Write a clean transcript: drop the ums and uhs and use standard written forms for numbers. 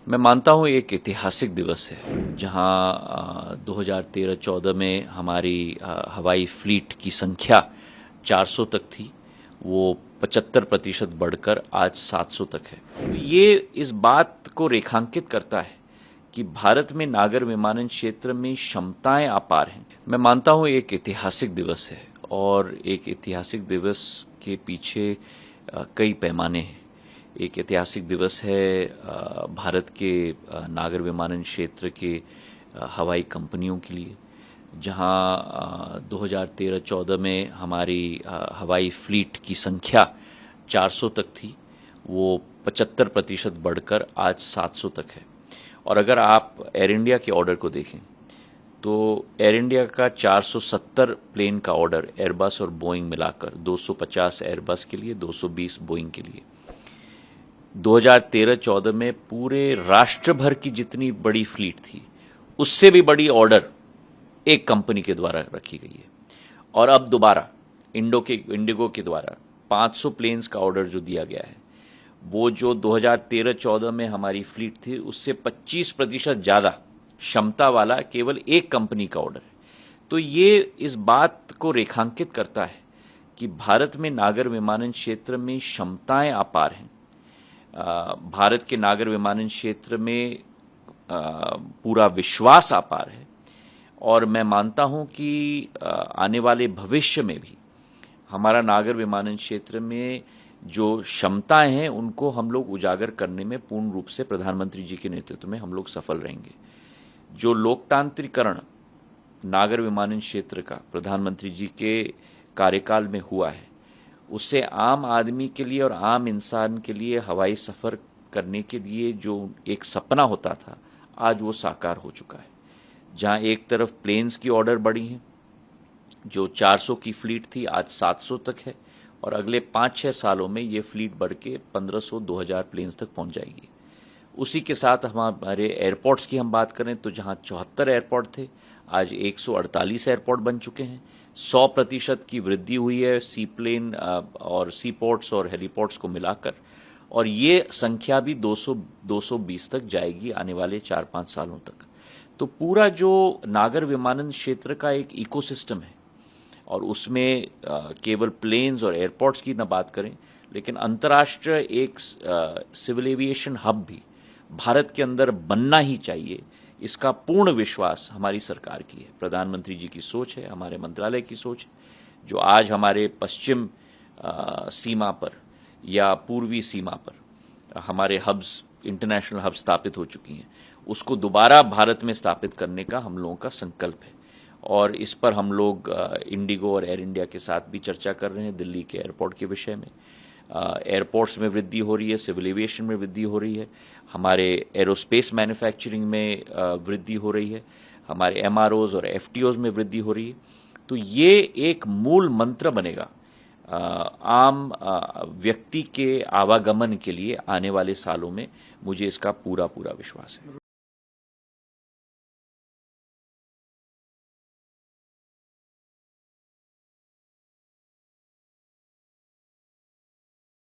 मैं मानता हूँ एक ऐतिहासिक दिवस है जहाँ 2013-14 में हमारी हवाई फ्लीट की संख्या 400 तक थी, वो 75% बढ़कर आज 700 तक है। ये इस बात को रेखांकित करता है कि भारत में नागर विमानन क्षेत्र में क्षमताएं अपार हैं। मैं मानता हूँ एक ऐतिहासिक दिवस है और एक ऐतिहासिक दिवस के पीछे कई पैमाने हैं। एक ऐतिहासिक दिवस है भारत के नागर विमानन क्षेत्र के हवाई कंपनियों के लिए, जहां 2013-14 में हमारी हवाई फ्लीट की संख्या 400 तक थी, वो 75% बढ़कर आज 700 तक है। और अगर आप एयर इंडिया के ऑर्डर को देखें तो एयर इंडिया का 470 प्लेन का ऑर्डर एयरबस और बोइंग मिलाकर 250 एयरबस के लिए, 220 बोइंग के लिए। 2013-14 में पूरे राष्ट्र भर की जितनी बड़ी फ्लीट थी उससे भी बड़ी ऑर्डर एक कंपनी के द्वारा रखी गई है। और अब दोबारा इंडिगो के द्वारा 500 प्लेन्स का ऑर्डर जो दिया गया है, वो जो 2013-14 में हमारी फ्लीट थी उससे 25% ज़्यादा क्षमता वाला केवल एक कंपनी का ऑर्डर है। तो ये इस बात को रेखांकित करता है कि भारत में नागर विमानन क्षेत्र में क्षमताएं अपार हैं। भारत के नागर विमानन क्षेत्र में पूरा विश्वास अपार है और मैं मानता हूं कि आने वाले भविष्य में भी हमारा नागर विमानन क्षेत्र में जो क्षमताएं हैं उनको हम लोग उजागर करने में पूर्ण रूप से प्रधानमंत्री जी के नेतृत्व में हम लोग सफल रहेंगे। जो लोकतांत्रिकरण नागर विमानन क्षेत्र का प्रधानमंत्री जी के कार्यकाल में हुआ है, उससे आम आदमी के लिए और आम इंसान के लिए हवाई सफ़र करने के लिए जो एक सपना होता था, आज वो साकार हो चुका है। जहां एक तरफ प्लेन्स की ऑर्डर बढ़ी हैं, जो 400 की फ्लीट थी आज 700 तक है और अगले 5-6 सालों में ये फ्लीट बढ़ के 1500-2000 प्लेन्स तक पहुंच जाएगी। उसी के साथ हमारे एयरपोर्ट्स की हम बात करें तो जहां 74 एयरपोर्ट थे, आज 148 एयरपोर्ट बन चुके हैं। 100% की वृद्धि हुई है सी प्लेन और सी पोर्ट्स और हेलीपोर्ट्स को मिलाकर, और ये संख्या भी 220 तक जाएगी आने वाले 4-5 सालों तक। तो पूरा जो नागर विमानन क्षेत्र का एक इकोसिस्टम है और उसमें केवल प्लेन्स और एयरपोर्ट्स की न बात करें, लेकिन अंतर्राष्ट्रीय एक सिविल एविएशन हब भी भारत के अंदर बनना ही चाहिए, इसका पूर्ण विश्वास हमारी सरकार की है। प्रधानमंत्री जी की सोच है, हमारे मंत्रालय की सोच है, जो आज हमारे पश्चिम सीमा पर या पूर्वी सीमा पर हमारे हब्स, इंटरनेशनल हब स्थापित हो चुकी हैं, उसको दोबारा भारत में स्थापित करने का हम लोगों का संकल्प है। और इस पर हम लोग इंडिगो और एयर इंडिया के साथ भी चर्चा कर रहे हैं दिल्ली के एयरपोर्ट के विषय में। एयरपोर्ट्स में वृद्धि हो रही है, सिविल एविएशन में वृद्धि हो रही है, हमारे एरोस्पेस मैन्युफैक्चरिंग में वृद्धि हो रही है, हमारे एमआरओज और एफटीओज में वृद्धि हो रही है। तो ये एक मूल मंत्र बनेगा आम व्यक्ति के आवागमन के लिए आने वाले सालों में। मुझे इसका पूरा विश्वास है।